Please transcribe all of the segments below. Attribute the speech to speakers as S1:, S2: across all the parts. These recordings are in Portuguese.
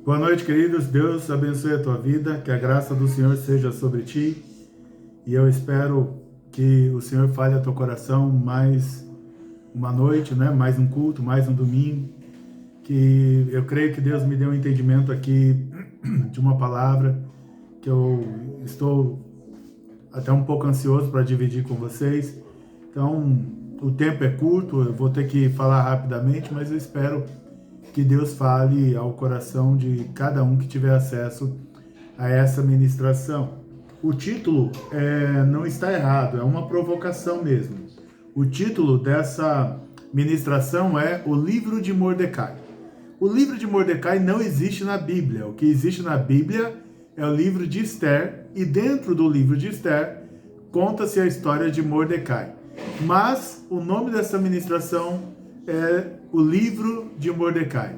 S1: Boa noite, queridos. Deus abençoe a tua vida, que a graça do Senhor seja sobre ti. E eu espero que o Senhor fale ao teu coração mais uma noite, né? Mais um culto, mais um domingo. Que eu creio que Deus me deu um entendimento aqui de uma palavra que eu estou até um pouco ansioso para dividir com vocês. Então, o tempo é curto, eu vou ter que falar rapidamente, mas eu espero que Deus fale ao coração de cada um que tiver acesso a essa ministração. O título não está errado, é uma provocação mesmo. O título dessa ministração é O Livro de Mordecai. O livro de Mordecai não existe na Bíblia. O que existe na Bíblia é o livro de Esther, e dentro do livro de Esther conta-se a história de Mordecai. Mas o nome dessa ministração é O Livro de Mordecai.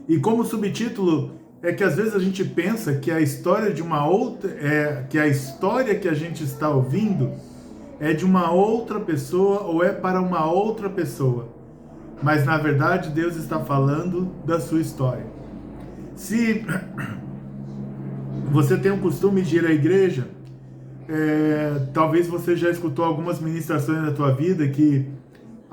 S1: E como subtítulo é que às vezes a gente pensa que a história de uma outra, que a história que a gente está ouvindo é de uma outra pessoa ou é para uma outra pessoa. Mas na verdade Deus está falando da sua história. Se você tem o costume de ir à igreja, talvez você já escutou algumas ministrações na tua vida que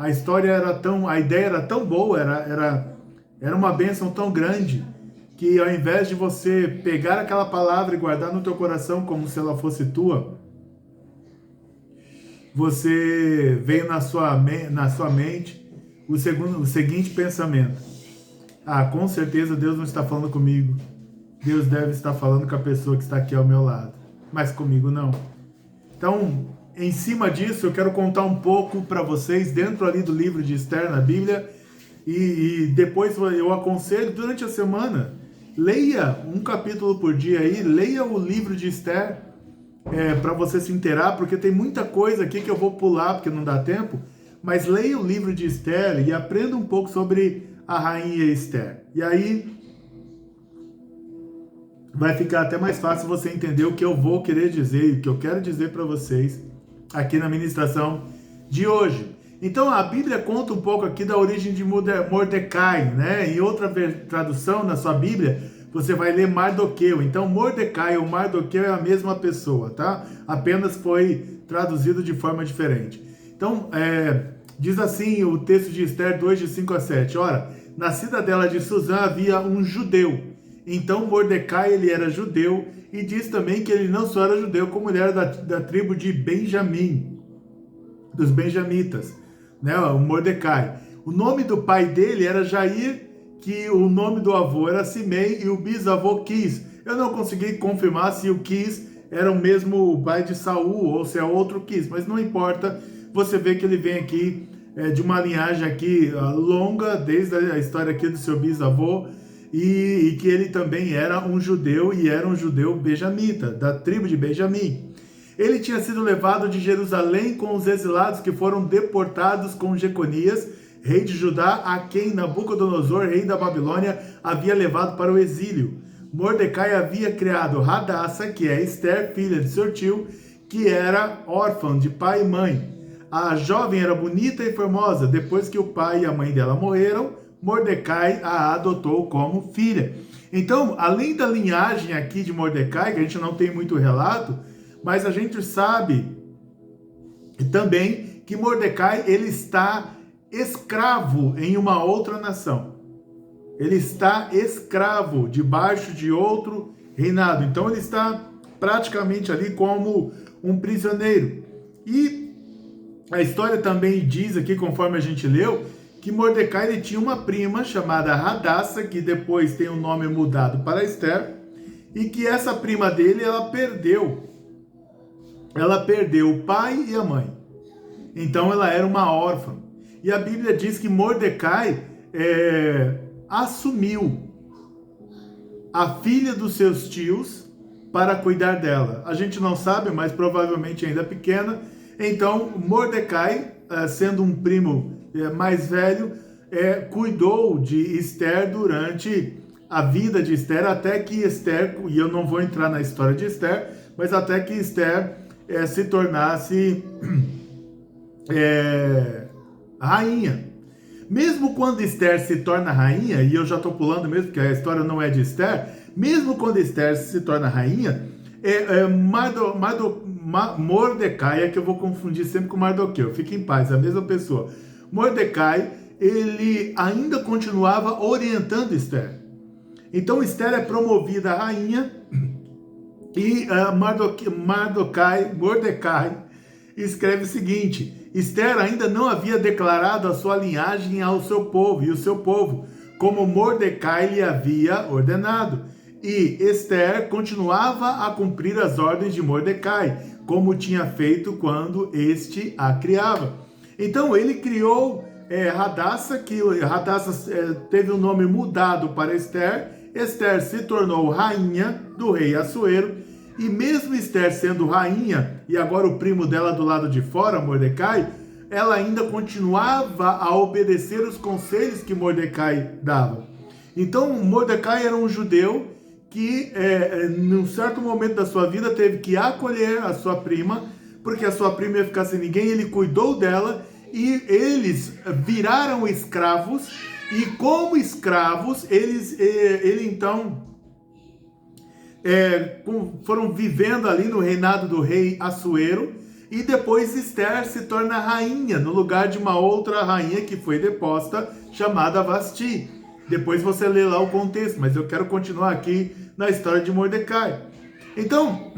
S1: a ideia era tão boa, era uma bênção tão grande, que ao invés de você pegar aquela palavra e guardar no teu coração como se ela fosse tua, você veio na sua mente o seguinte pensamento: com certeza Deus não está falando comigo, Deus deve estar falando com a pessoa que está aqui ao meu lado, mas comigo não. Então, em cima disso, eu quero contar um pouco para vocês, dentro ali do livro de Esther na Bíblia, e depois eu aconselho, durante a semana, leia um capítulo por dia aí, leia o livro de Esther, para você se inteirar, porque tem muita coisa aqui que eu vou pular, porque não dá tempo, mas leia o livro de Esther e aprenda um pouco sobre a rainha Esther. E aí vai ficar até mais fácil você entender o que eu vou querer dizer e o que eu quero dizer para vocês aqui na ministração de hoje. Então a Bíblia conta um pouco aqui da origem de Mordecai, né? Em outra tradução na sua Bíblia, você vai ler Mardoqueu. Então Mordecai ou Mardoqueu é a mesma pessoa, tá? Apenas foi traduzido de forma diferente. Então, diz assim o texto de Esther 2, de 5 a 7. Ora, na cidadela de Suzã havia um judeu. Então Mordecai, ele era judeu, e diz também que ele não só era judeu, como ele era da tribo de Benjamim, dos benjamitas, né? O Mordecai. O nome do pai dele era Jair, que o nome do avô era Simei, e o bisavô Quis. Eu não consegui confirmar se o Quis era o mesmo pai de Saul, ou se é outro Quis, mas não importa. Você vê que ele vem aqui de uma linhagem aqui longa, desde a história aqui do seu bisavô, e que ele também era um judeu, e era um judeu benjamita, da tribo de Benjamim. Ele tinha sido levado de Jerusalém com os exilados que foram deportados com Jeconias, rei de Judá, a quem Nabucodonosor, rei da Babilônia, havia levado para o exílio. Mordecai havia criado Hadassa, que é Esther, filha de seu tio, que era órfã de pai e mãe. A jovem era bonita e formosa. Depois que o pai e a mãe dela morreram, Mordecai a adotou como filha. Então, além da linhagem aqui de Mordecai, que a gente não tem muito relato, mas a gente sabe também que Mordecai, ele está escravo em uma outra nação. Ele está escravo debaixo de outro reinado. Então ele está praticamente ali como um prisioneiro. E a história também diz aqui, conforme a gente leu, que Mordecai, ele tinha uma prima chamada Hadassa, que depois tem o nome mudado para Esther, e que essa prima dele, ela perdeu o pai e a mãe. Então ela era uma órfã. E a Bíblia diz que Mordecai assumiu a filha dos seus tios para cuidar dela. A gente não sabe, mas provavelmente ainda pequena. Então Mordecai, sendo um primo mais velho, cuidou de Esther durante a vida de Esther, até que Esther, e eu não vou entrar na história de Esther, mas até que Esther se tornasse rainha. Mesmo quando Esther se torna rainha, e eu já estou pulando mesmo, porque a história não é de Esther, mesmo quando Esther se torna rainha, Mordecai, é que eu vou confundir sempre com Mardoqueu, fique em paz, é a mesma pessoa. Mordecai, ele ainda continuava orientando Esther. Então Esther é promovida a rainha, e Mordecai escreve o seguinte: Esther ainda não havia declarado a sua linhagem ao seu povo, e o seu povo, como Mordecai lhe havia ordenado. E Esther continuava a cumprir as ordens de Mordecai, como tinha feito quando este a criava. Então ele criou Hadassa, que Hadassa teve o nome mudado para Esther. Esther se tornou rainha do rei Assuero, e mesmo Esther sendo rainha, e agora o primo dela do lado de fora, Mordecai, ela ainda continuava a obedecer os conselhos que Mordecai dava. Então Mordecai era um judeu que, num certo momento da sua vida, teve que acolher a sua prima, porque a sua prima ia ficar sem ninguém, ele cuidou dela, e eles viraram escravos, e como escravos, ele então foram vivendo ali no reinado do rei Assuero, e depois Esther se torna rainha, no lugar de uma outra rainha que foi deposta, chamada Vasti. Depois você lê lá o contexto, mas eu quero continuar aqui na história de Mordecai. Então,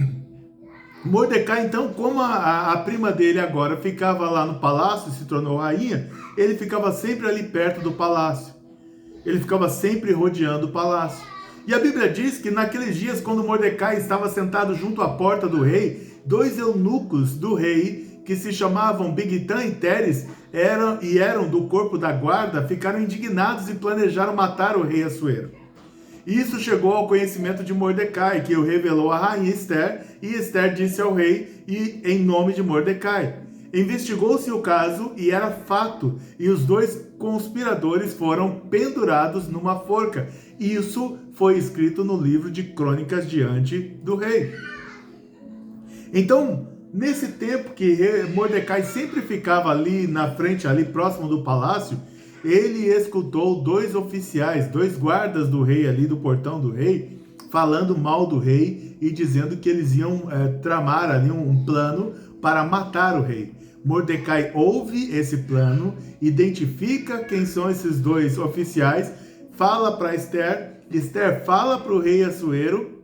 S1: Mordecai, então, como a prima dele agora ficava lá no palácio, se tornou rainha, ele ficava sempre ali perto do palácio. Ele ficava sempre rodeando o palácio. E a Bíblia diz que naqueles dias, quando Mordecai estava sentado junto à porta do rei, 2 eunucos do rei, que se chamavam Bigtan e Teres, eram do corpo da guarda, ficaram indignados e planejaram matar o rei Assuero. Isso chegou ao conhecimento de Mordecai, que o revelou à rainha Esther, e Esther disse ao rei, e em nome de Mordecai. Investigou-se o caso e era fato, e os 2 conspiradores foram pendurados numa forca. Isso foi escrito no livro de Crônicas diante do rei. Então, nesse tempo que Mordecai sempre ficava ali na frente, ali próximo do palácio, ele escutou 2 oficiais, 2 guardas do rei ali do portão do rei, falando mal do rei e dizendo que eles iam tramar ali um plano para matar o rei. Mordecai ouve esse plano, identifica quem são esses 2 oficiais, fala para Esther, Esther fala para o rei Assuero,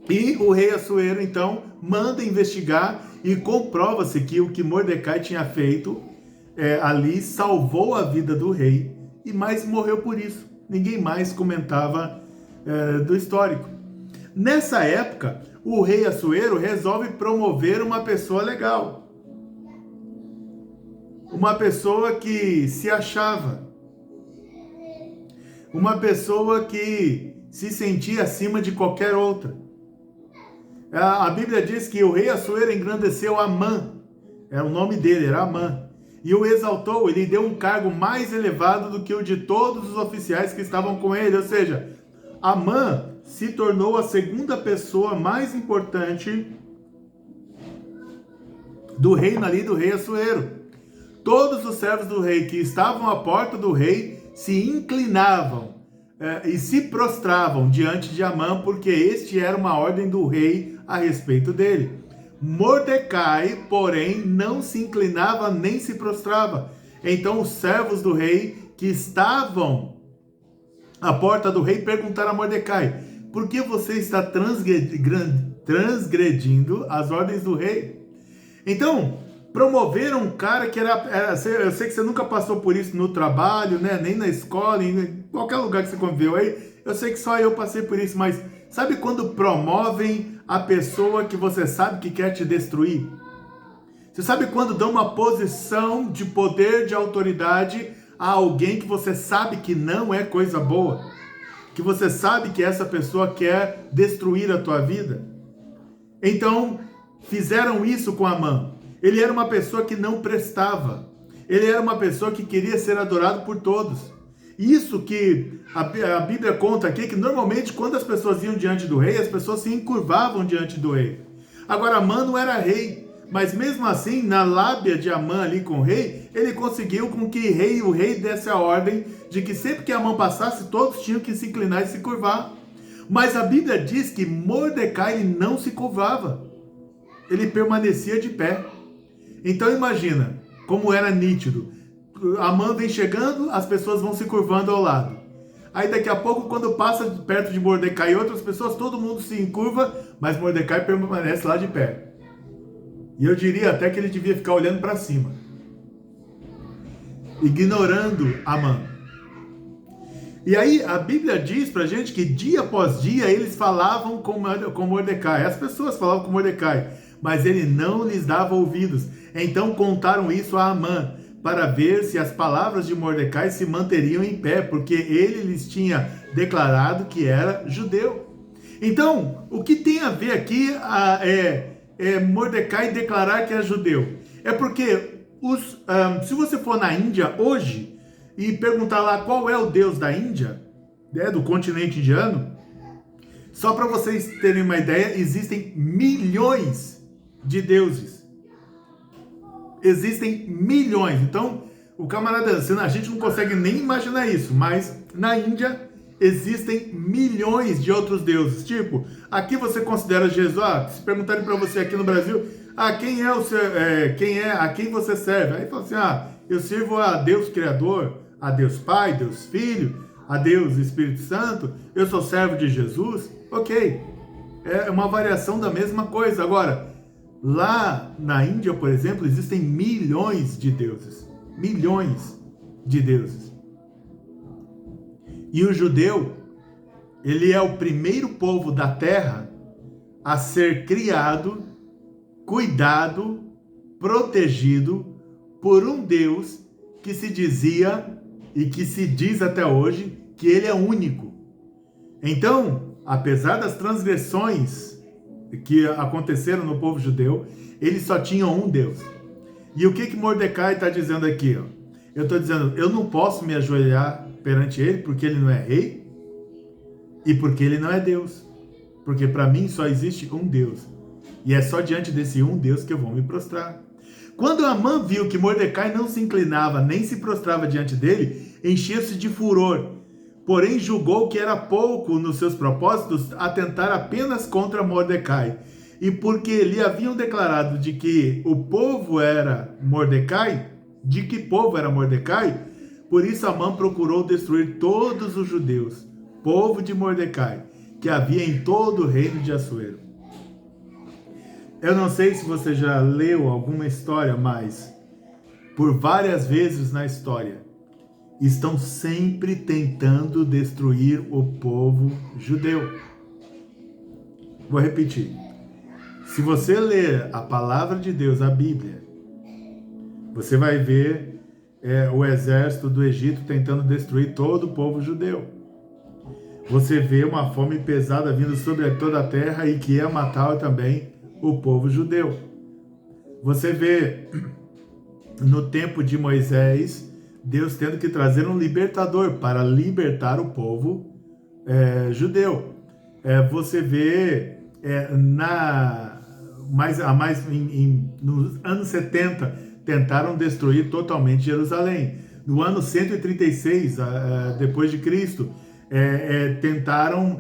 S1: e o rei Assuero então manda investigar, e comprova-se que o que Mordecai tinha feito ali salvou a vida do rei, e mais morreu por isso. Ninguém mais comentava do histórico. Nessa época, o rei Assuero resolve promover uma pessoa legal. Uma pessoa que se achava. Uma pessoa que se sentia acima de qualquer outra. A Bíblia diz que o rei Assuero engrandeceu Amã. Era o nome dele, era Amã. E o exaltou, ele deu um cargo mais elevado do que o de todos os oficiais que estavam com ele. Ou seja, Amã se tornou a segunda pessoa mais importante do reino ali do rei Assuero. Todos os servos do rei que estavam à porta do rei se inclinavam e se prostravam diante de Amã, porque este era uma ordem do rei a respeito dele. Mordecai, porém, não se inclinava nem se prostrava. Então os servos do rei que estavam à porta do rei perguntaram a Mordecai: por que você está transgredindo as ordens do rei? Então, promoveram um cara que eu sei que você nunca passou por isso no trabalho, né? Nem na escola, em qualquer lugar que você conviveu aí. Eu sei que só eu passei por isso, mas sabe quando promovem a pessoa que você sabe que quer te destruir? Você sabe quando dão uma posição de poder, de autoridade a alguém que você sabe que não é coisa boa? Que você sabe que essa pessoa quer destruir a tua vida? Então, fizeram isso com Amã. Ele era uma pessoa que não prestava. Ele era uma pessoa que queria ser adorado por todos. Isso que a Bíblia conta aqui, que normalmente quando as pessoas iam diante do rei, as pessoas se encurvavam diante do rei. Agora, Amã não era rei, mas mesmo assim, na lábia de Amã ali com o rei, ele conseguiu com que o rei desse a ordem de que sempre que Amã passasse, todos tinham que se inclinar e se curvar. Mas a Bíblia diz que Mordecai ele não se curvava, ele permanecia de pé. Então imagina como era nítido. Amã vem chegando, as pessoas vão se curvando ao lado. Aí daqui a pouco, quando passa perto de Mordecai e outras pessoas, todo mundo se encurva, mas Mordecai permanece lá de pé. E eu diria até que ele devia ficar olhando para cima, ignorando Amã. E aí a Bíblia diz pra gente que dia após dia eles falavam com Mordecai. As pessoas falavam com Mordecai, mas ele não lhes dava ouvidos. Então contaram isso a Amã, para ver se as palavras de Mordecai se manteriam em pé, porque ele lhes tinha declarado que era judeu. Então, o que tem a ver aqui Mordecai declarar que é judeu? É porque, se você for na Índia hoje, e perguntar lá qual é o Deus da Índia, do continente indiano, só para vocês terem uma ideia, existem milhões de deuses. Existem milhões. Então, o camarada, a gente não consegue nem imaginar isso, mas na Índia existem milhões de outros deuses. Tipo, aqui você considera Jesus, se perguntarem para você aqui no Brasil, quem é o seu, a quem você serve? Aí fala assim, eu sirvo a Deus Criador, a Deus Pai, Deus Filho, a Deus Espírito Santo, eu sou servo de Jesus. Ok, é uma variação da mesma coisa. Agora, lá na Índia, por exemplo, existem milhões de deuses. Milhões de deuses. E o judeu, ele é o primeiro povo da terra a ser criado, cuidado, protegido por um Deus que se dizia e que se diz até hoje que ele é único. Então, apesar das transgressões que aconteceram no povo judeu, eles só tinham um Deus. E o que Mordecai está dizendo aqui? Eu estou dizendo, eu não posso me ajoelhar perante ele porque ele não é rei e porque ele não é Deus. Porque para mim só existe um Deus. E é só diante desse um Deus que eu vou me prostrar. Quando Amã viu que Mordecai não se inclinava nem se prostrava diante dele, encheu-se de furor. Porém julgou que era pouco nos seus propósitos atentar apenas contra Mordecai. E porque lhe haviam declarado de que o povo era Mordecai, de que povo era Mordecai, por isso Amã procurou destruir todos os judeus, povo de Mordecai, que havia em todo o reino de Assuero. Eu não sei se você já leu alguma história, mas por várias vezes na história, estão sempre tentando destruir o povo judeu. Vou repetir. Se você ler a palavra de Deus, a Bíblia, você vai ver o exército do Egito tentando destruir todo o povo judeu. Você vê uma fome pesada vindo sobre toda a terra e que ia matar também o povo judeu. Você vê no tempo de Moisés, Deus tendo que trazer um libertador para libertar o povo judeu. Você vê nos anos 70 tentaram destruir totalmente Jerusalém. No ano 136 depois de Cristo, tentaram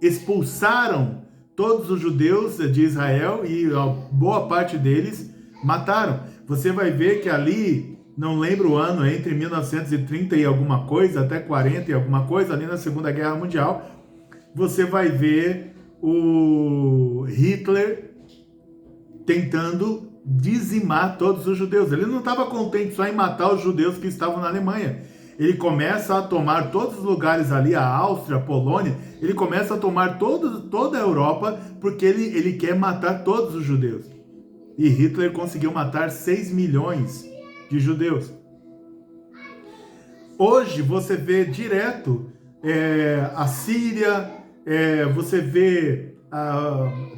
S1: expulsaram todos os judeus de Israel e a boa parte deles mataram. Você vai ver que ali, não lembro o ano, entre 1930 e alguma coisa, até 40 e alguma coisa, ali na Segunda Guerra Mundial, você vai ver o Hitler tentando dizimar todos os judeus. Ele não estava contente só em matar os judeus que estavam na Alemanha. Ele começa a tomar todos os lugares ali, a Áustria, a Polônia, ele começa a tomar toda a Europa, porque ele quer matar todos os judeus. E Hitler conseguiu matar 6 milhões de judeus. Hoje você vê direto a Síria, você vê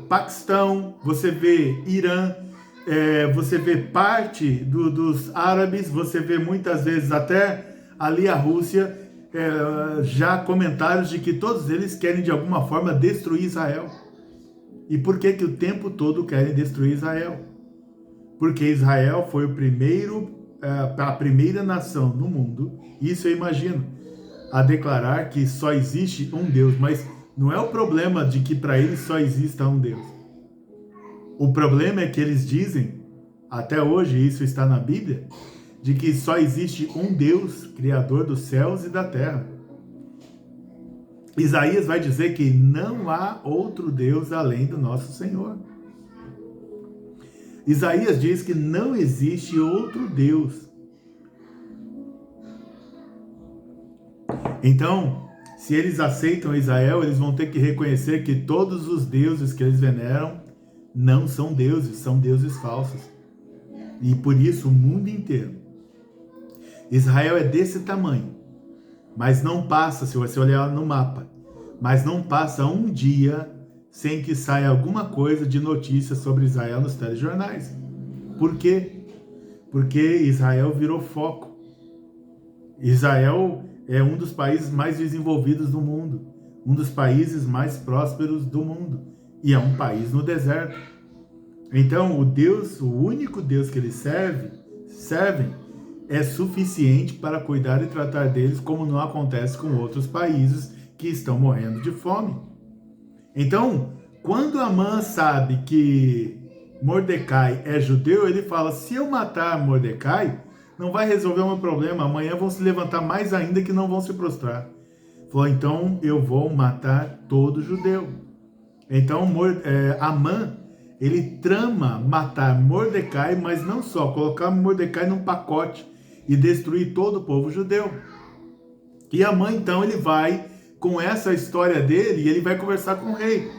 S1: Paquistão, você vê Irã, você vê parte dos árabes, você vê muitas vezes até ali a Rússia, já comentários de que todos eles querem de alguma forma destruir Israel. E por que o tempo todo querem destruir Israel? porque Israel foi a primeira nação no mundo, isso eu imagino, a declarar que só existe um Deus, mas não é o problema de que para eles só exista um Deus. O problema é que eles dizem, até hoje isso está na Bíblia, de que só existe um Deus, Criador dos céus e da terra. Isaías vai dizer que não há outro Deus além do nosso Senhor. Isaías diz que não existe outro Deus. Então, se eles aceitam Israel, eles vão ter que reconhecer que todos os deuses que eles veneram não são deuses, são deuses falsos. E por isso o mundo inteiro. Israel é desse tamanho, mas não passa, se você olhar no mapa, mas não passa um dia sem que saia alguma coisa de notícia sobre Israel nos telejornais. Por quê? Porque Israel virou foco. Israel é um dos países mais desenvolvidos do mundo, um dos países mais prósperos do mundo, e é um país no deserto. Então, o único Deus que eles servem, é suficiente para cuidar e tratar deles como não acontece com outros países que estão morrendo de fome. Então, quando Amã sabe que Mordecai é judeu, ele fala, se eu matar Mordecai, não vai resolver o meu problema, amanhã vão se levantar mais ainda que não vão se prostrar. Falou, então eu vou matar todo judeu. Então Amã, ele trama matar Mordecai, mas não só, colocar Mordecai num pacote e destruir todo o povo judeu. E Amã, então, ele vai com essa história dele e ele vai conversar com o rei.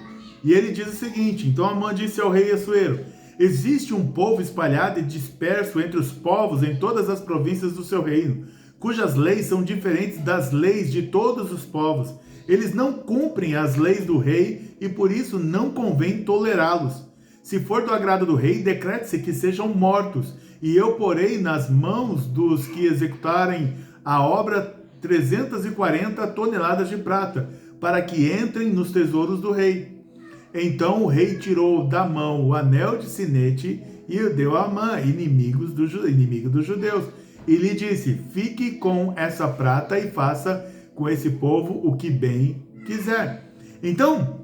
S1: E ele diz o seguinte, então Amã disse ao rei Assuero, existe um povo espalhado e disperso entre os povos em todas as províncias do seu reino, cujas leis são diferentes das leis de todos os povos. Eles não cumprem as leis do rei e por isso não convém tolerá-los. Se for do agrado do rei, decrete-se que sejam mortos, e eu porei nas mãos dos que executarem a obra 340 toneladas de prata, para que entrem nos tesouros do rei. Então o rei tirou da mão o anel de sinete e o deu a Amã, inimigo dos judeus, e lhe disse, fique com essa prata e faça com esse povo o que bem quiser. Então,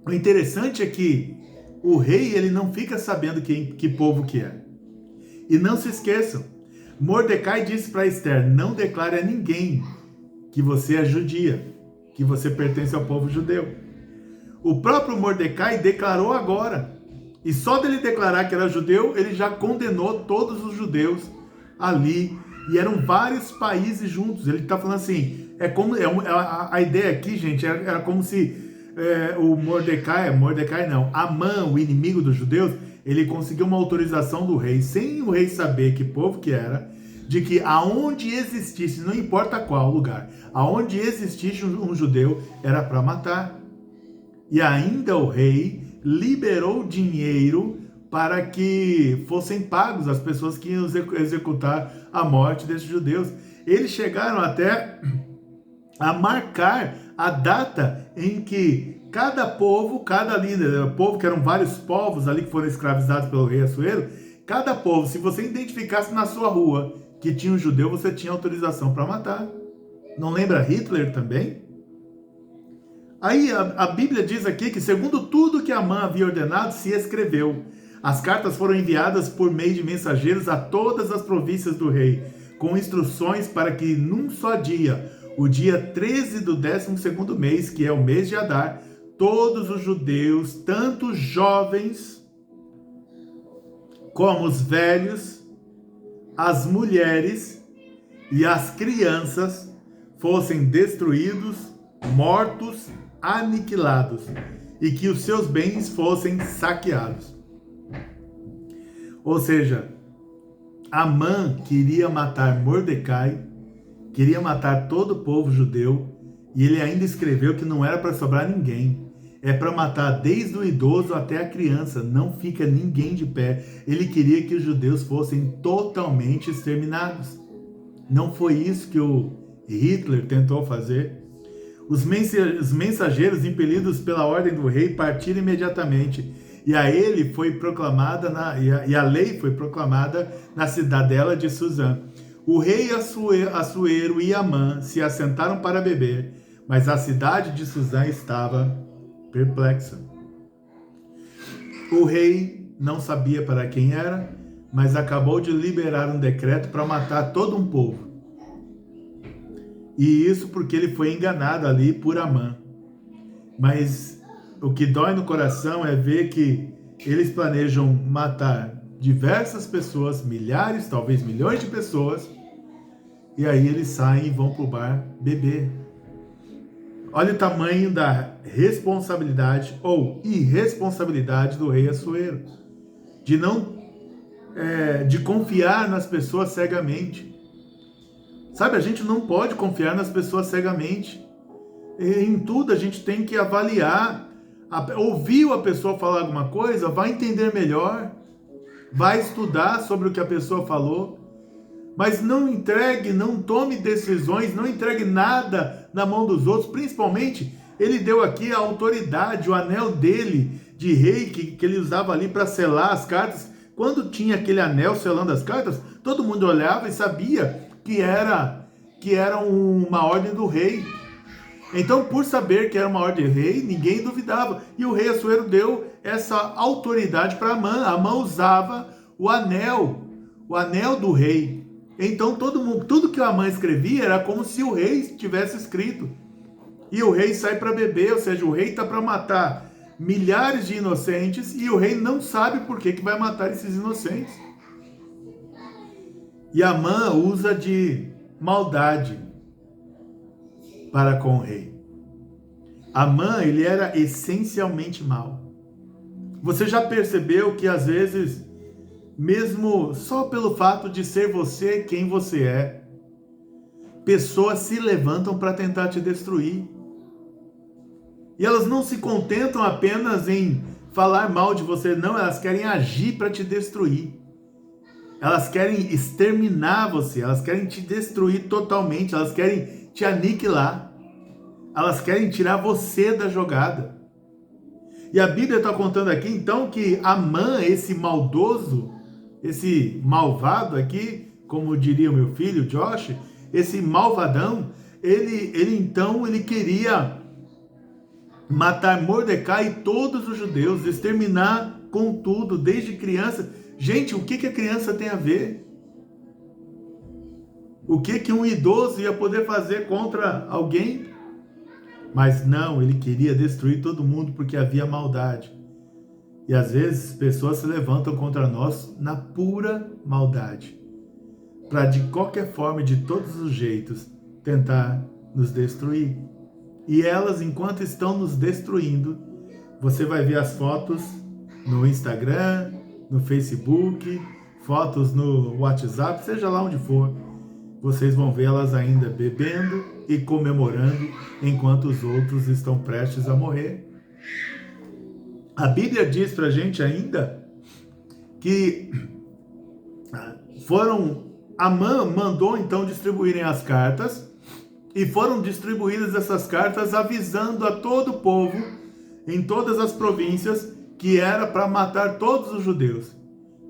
S1: o interessante é que o rei, ele não fica sabendo que povo que é. E não se esqueçam, Mordecai disse para Esther, não declare a ninguém que você é judia, que você pertence ao povo judeu. O próprio Mordecai declarou agora, e só dele declarar que era judeu, ele já condenou todos os judeus ali, e eram vários países juntos. Ele está falando assim, a ideia aqui, gente, era como se Amã, o inimigo dos judeus, ele conseguiu uma autorização do rei, sem o rei saber que povo que era, de que aonde existisse, não importa qual lugar, aonde existisse um judeu, era para matar. E ainda o rei liberou dinheiro para que fossem pagos as pessoas que iam executar a morte desses judeus. Eles chegaram até a marcar a data em que cada povo, cada líder, povo que eram vários povos ali que foram escravizados pelo rei Assuero, cada povo, se você identificasse na sua rua que tinha um judeu, você tinha autorização para matar. Não lembra Hitler também? Aí a Bíblia diz aqui que segundo tudo que Amã havia ordenado, se escreveu. As cartas foram enviadas por meio de mensageiros a todas as províncias do rei, com instruções para que num só dia, o dia 13 do 12º mês, que é o mês de Adar, todos os judeus, tanto os jovens como os velhos, as mulheres e as crianças, fossem destruídos, mortos, aniquilados, e que os seus bens fossem saqueados. Ou seja, Amã queria matar Mordecai, queria matar todo o povo judeu, e ele ainda escreveu que não era para sobrar ninguém. É para matar desde o idoso até a criança, não fica ninguém de pé. Ele queria que os judeus fossem totalmente exterminados. Não foi isso que o Hitler tentou fazer. Os mensageiros, impelidos pela ordem do rei, partiram imediatamente E a ele foi proclamada, e a lei foi proclamada na cidadela de Suzã. O rei Assuero e Amã se assentaram para beber, mas a cidade de Suzã estava perplexa. O rei não sabia para quem era, mas acabou de liberar um decreto para matar todo um povo. E isso porque ele foi enganado ali por Amã. Mas o que dói no coração é ver que eles planejam matar diversas pessoas, milhares, talvez milhões de pessoas, e aí eles saem e vão para o bar beber. Olha o tamanho da responsabilidade ou irresponsabilidade do rei Assuero, de confiar nas pessoas cegamente. Sabe, a gente não pode confiar nas pessoas cegamente. Em tudo a gente tem que avaliar, ouviu a pessoa falar alguma coisa, vai entender melhor, vai estudar sobre o que a pessoa falou, mas não entregue, não tome decisões, não entregue nada na mão dos outros. Principalmente, ele deu aqui a autoridade, o anel dele de rei que ele usava ali para selar as cartas. Quando tinha aquele anel selando as cartas, todo mundo olhava e sabia que era uma ordem do rei. Então, por saber que era uma ordem do rei, ninguém duvidava. E o rei Assuero deu essa autoridade para Amã. Amã usava o anel do rei. Então, tudo que Amã escrevia era como se o rei tivesse escrito. E o rei sai para beber, ou seja, o rei está para matar milhares de inocentes e o rei não sabe por que vai matar esses inocentes. E Amã usa de maldade para com o rei. Amã, ele era essencialmente mau. Você já percebeu que às vezes, mesmo só pelo fato de ser você quem você é, pessoas se levantam para tentar te destruir. E elas não se contentam apenas em falar mal de você, não, elas querem agir para te destruir. Elas querem exterminar você, elas querem te destruir totalmente, elas querem te aniquilar. Elas querem tirar você da jogada. E a Bíblia está contando aqui, então, que Amã, esse maldoso, esse malvado aqui, como diria o meu filho Josh, esse malvadão, ele queria matar Mordecai e todos os judeus, exterminar com tudo, desde criança. Gente, o que a criança tem a ver? O que um idoso ia poder fazer contra alguém? Mas não, ele queria destruir todo mundo porque havia maldade. E às vezes pessoas se levantam contra nós na pura maldade, para de qualquer forma, de todos os jeitos, tentar nos destruir. E elas, enquanto estão nos destruindo, você vai ver as fotos no Instagram, no Facebook, fotos no WhatsApp, seja lá onde for. Vocês vão ver elas ainda bebendo e comemorando, enquanto os outros estão prestes a morrer. A Bíblia diz pra gente ainda que Amã mandou então distribuírem as cartas, e foram distribuídas essas cartas avisando a todo o povo, em todas as províncias, que era para matar todos os judeus.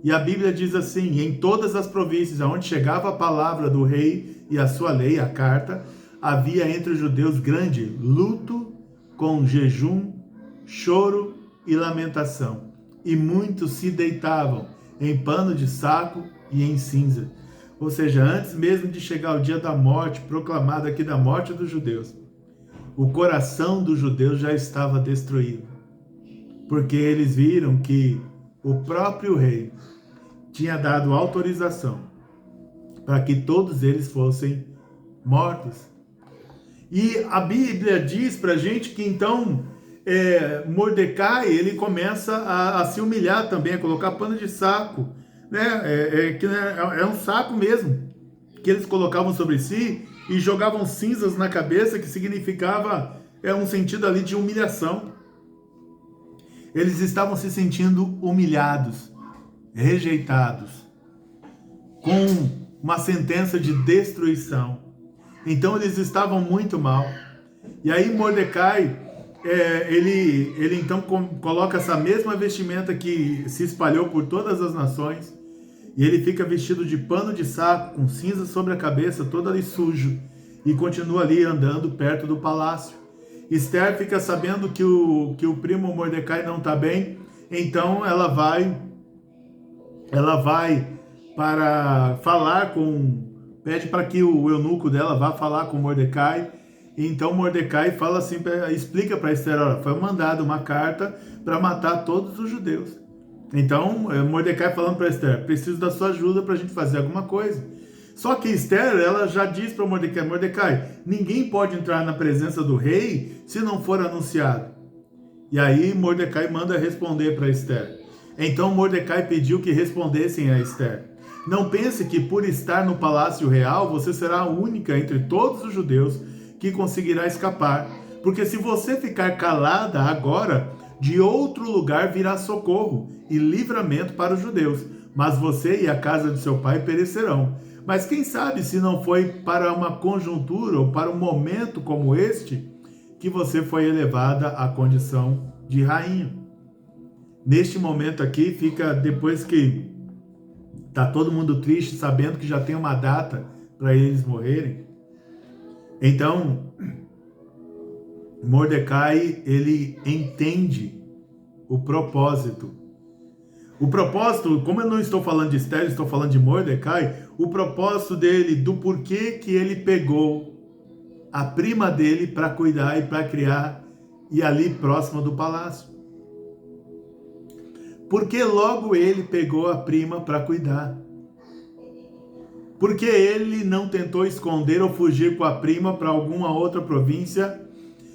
S1: E a Bíblia diz assim: em todas as províncias aonde chegava a palavra do rei e a sua lei, a carta, havia entre os judeus grande luto, com jejum, choro e lamentação. E muitos se deitavam em pano de saco e em cinza. Ou seja, antes mesmo de chegar o dia da morte, proclamado aqui da morte dos judeus, o coração dos judeus já estava destruído. Porque eles viram que o próprio rei tinha dado autorização para que todos eles fossem mortos. E a Bíblia diz para a gente que então Mordecai, ele começa a se humilhar também, a colocar pano de saco, né? É um saco mesmo, que eles colocavam sobre si e jogavam cinzas na cabeça, que significava um sentido ali de humilhação. Eles estavam se sentindo humilhados, rejeitados, com uma sentença de destruição. Então eles estavam muito mal. E aí Mordecai, ele então coloca essa mesma vestimenta que se espalhou por todas as nações, e ele fica vestido de pano de saco, com cinza sobre a cabeça, todo ali sujo, e continua ali andando perto do palácio. Esther fica sabendo que o primo Mordecai não está bem, então ela vai para falar pede para que o eunuco dela vá falar com Mordecai. Então Mordecai fala assim, explica para Esther: olha, foi mandada uma carta para matar todos os judeus. Então Mordecai falando para Esther: preciso da sua ajuda para a gente fazer alguma coisa. Só que Esther, ela já diz para Mordecai: Mordecai, ninguém pode entrar na presença do rei se não for anunciado. E aí Mordecai manda responder para Esther. Então Mordecai pediu que respondessem a Esther: não pense que por estar no palácio real você será a única entre todos os judeus que conseguirá escapar, porque se você ficar calada agora, de outro lugar virá socorro e livramento para os judeus, mas você e a casa de seu pai perecerão. Mas quem sabe se não foi para uma conjuntura ou para um momento como este que você foi elevada à condição de rainha. Neste momento aqui, fica depois que está todo mundo triste, sabendo que já tem uma data para eles morrerem. Então, Mordecai, ele entende o propósito. O propósito, como eu não estou falando de Esther, estou falando de Mordecai, o propósito dele, do porquê que ele pegou a prima dele para cuidar e para criar, e ali próximo do palácio. Porque logo ele pegou a prima para cuidar. Porque ele não tentou esconder ou fugir com a prima para alguma outra província,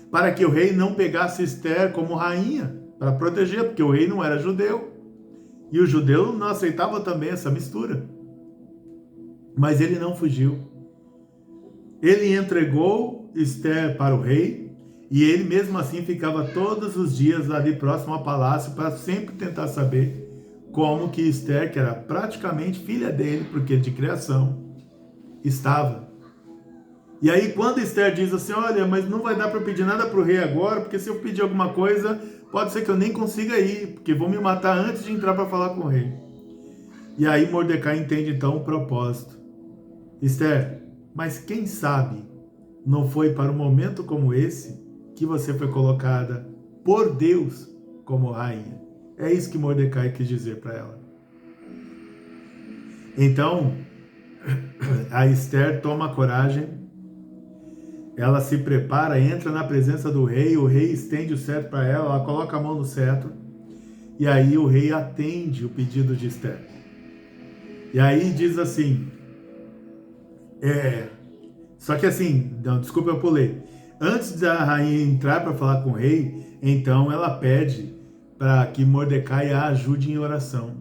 S1: para que o rei não pegasse Esther como rainha, para proteger, porque o rei não era judeu. E o judeu não aceitava também essa mistura. Mas ele não fugiu. Ele entregou Esther para o rei, e ele mesmo assim ficava todos os dias ali próximo ao palácio para sempre tentar saber como que Esther, que era praticamente filha dele, porque de criação, estava. E aí quando Esther diz assim: olha, mas não vai dar para eu pedir nada para o rei agora, porque se eu pedir alguma coisa, pode ser que eu nem consiga ir, porque vão me matar antes de entrar para falar com o rei. E aí Mordecai entende então o propósito. Esther, mas quem sabe não foi para um momento como esse que você foi colocada por Deus como rainha. É isso que Mordecai quis dizer para ela. Então, a Esther toma coragem, ela se prepara, entra na presença do rei, o rei estende o cetro para ela, ela coloca a mão no cetro, e aí o rei atende o pedido de Esther. E aí diz assim, só que assim, não, desculpa, eu pulei. Antes da rainha entrar para falar com o rei, então ela pede para que Mordecai a ajude em oração.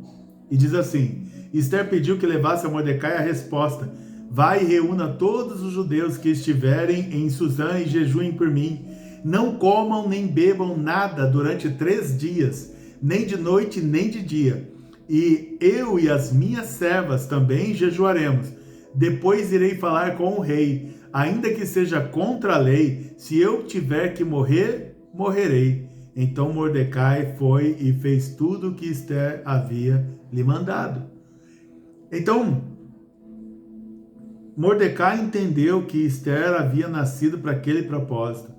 S1: E diz assim: Esther pediu que levasse a Mordecai a resposta: vai e reúna todos os judeus que estiverem em Suzã e jejuem por mim. Não comam nem bebam nada durante 3 dias, nem de noite nem de dia. E eu e as minhas servas também jejuaremos. Depois irei falar com o rei. Ainda que seja contra a lei, se eu tiver que morrer, morrerei. Então Mordecai foi e fez tudo o que Esther havia lhe mandado. Então, Mordecai entendeu que Esther havia nascido para aquele propósito.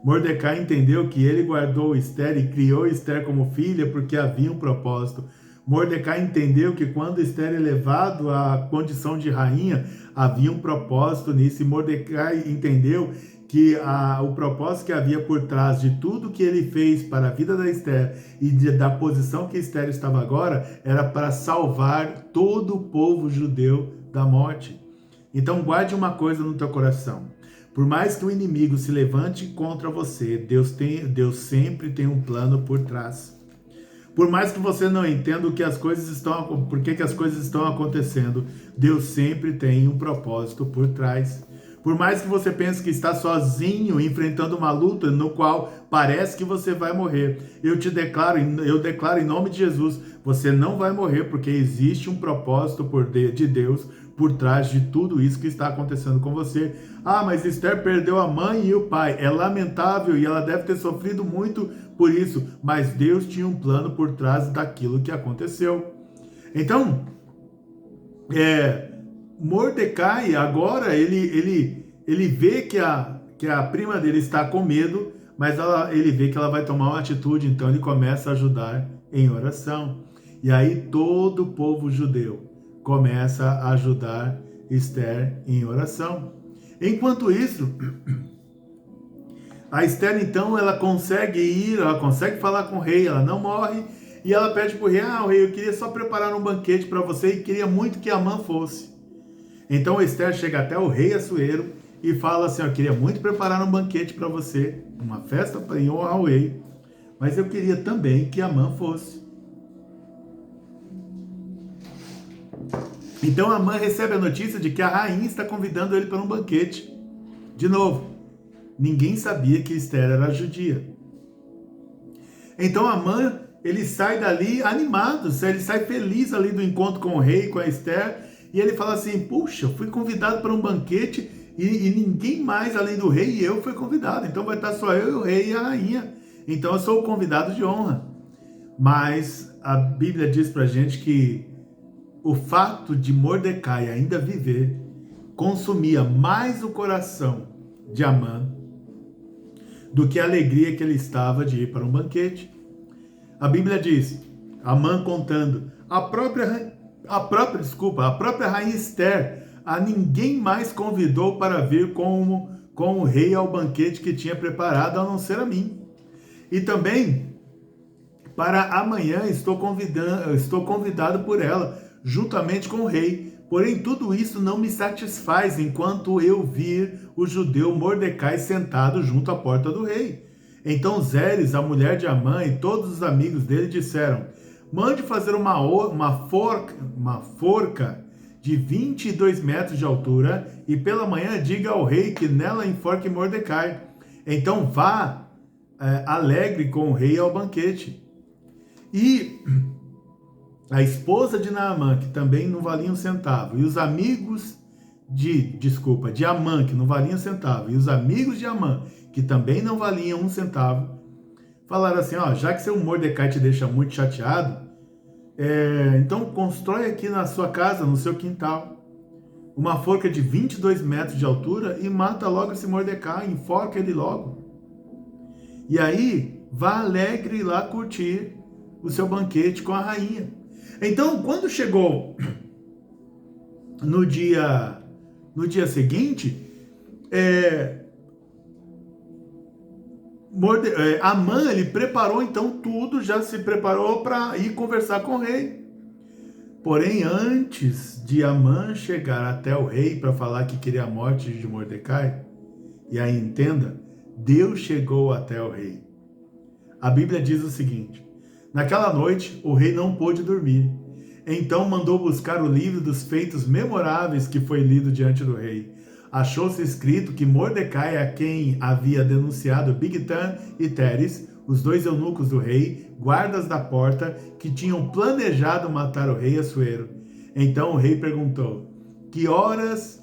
S1: Mordecai entendeu que ele guardou Esther e criou Esther como filha porque havia um propósito. Mordecai entendeu que quando Esther é levado à condição de rainha, havia um propósito nisso. E Mordecai entendeu que o propósito que havia por trás de tudo que ele fez para a vida da Esther e da posição que Esther estava agora, era para salvar todo o povo judeu da morte. Então guarde uma coisa no teu coração: por mais que o inimigo se levante contra você, Deus sempre tem um plano por trás. Por mais que você não entenda por que as coisas estão acontecendo, Deus sempre tem um propósito por trás. Por mais que você pense que está sozinho enfrentando uma luta no qual parece que você vai morrer, eu declaro em nome de Jesus, você não vai morrer, porque existe um propósito de Deus por trás de tudo isso que está acontecendo com você. Ah, mas Esther perdeu a mãe e o pai. É lamentável e ela deve ter sofrido muito por isso, mas Deus tinha um plano por trás daquilo que aconteceu. Então, Mordecai agora ele vê que a prima dele está com medo, mas ele vê que ela vai tomar uma atitude, então ele começa a ajudar em oração. E aí todo o povo judeu começa a ajudar Esther em oração. Enquanto isso, a Esther então ela consegue falar com o rei, ela não morre, e ela pede para o rei, rei, eu queria só preparar um banquete para você e queria muito que Amã fosse. Então Esther chega até o rei Assuero e fala assim, eu queria muito preparar um banquete para você, uma festa em honra ao rei, mas eu queria também que Amã fosse. Então Amã recebe a notícia de que a rainha está convidando ele para um banquete. De novo, ninguém sabia que Esther era judia. Então Amã, ele sai dali animado, ele sai feliz ali do encontro com o rei, com a Esther, e ele fala assim, puxa, fui convidado para um banquete e ninguém mais além do rei e eu fui convidado, então vai estar só eu e o rei e a rainha, então eu sou o convidado de honra. Mas a Bíblia diz pra gente que o fato de Mordecai ainda viver consumia mais o coração de Amã do que a alegria que ele estava de ir para um banquete. A Bíblia diz, Amã contando, a própria rainha Esther a ninguém mais convidou para vir com o rei ao banquete que tinha preparado, a não ser a mim. E também, para amanhã estou convidado por ela, juntamente com o rei. Porém, tudo isso não me satisfaz enquanto eu vir o judeu Mordecai sentado junto à porta do rei. Então Zeres, a mulher de Amã, e todos os amigos dele disseram, mande fazer uma forca de 22 metros de altura, e pela manhã diga ao rei que nela enforque Mordecai. Então vá alegre com o rei ao banquete. E a esposa de Naamã, que também não valia um centavo, e os amigos de Amã, que não valiam um centavo, e os amigos de Amã, que também não valiam um centavo, falaram assim, já que seu Mordecai te deixa muito chateado, então constrói aqui na sua casa, no seu quintal, uma forca de 22 metros de altura e mata logo esse Mordecai, enforca ele logo. E aí, vá alegre lá curtir o seu banquete com a rainha. Então, quando chegou no dia seguinte, Amã, ele preparou então tudo, já se preparou para ir conversar com o rei. Porém, antes de Amã chegar até o rei para falar que queria a morte de Mordecai, e aí entenda, Deus chegou até o rei. A Bíblia diz o seguinte, naquela noite o rei não pôde dormir, então mandou buscar o livro dos feitos memoráveis que foi lido diante do rei. Achou-se escrito que Mordecai, a quem havia denunciado Bigtan e Teres, os dois eunucos do rei, guardas da porta, que tinham planejado matar o rei Assuero. Então o rei perguntou, que horas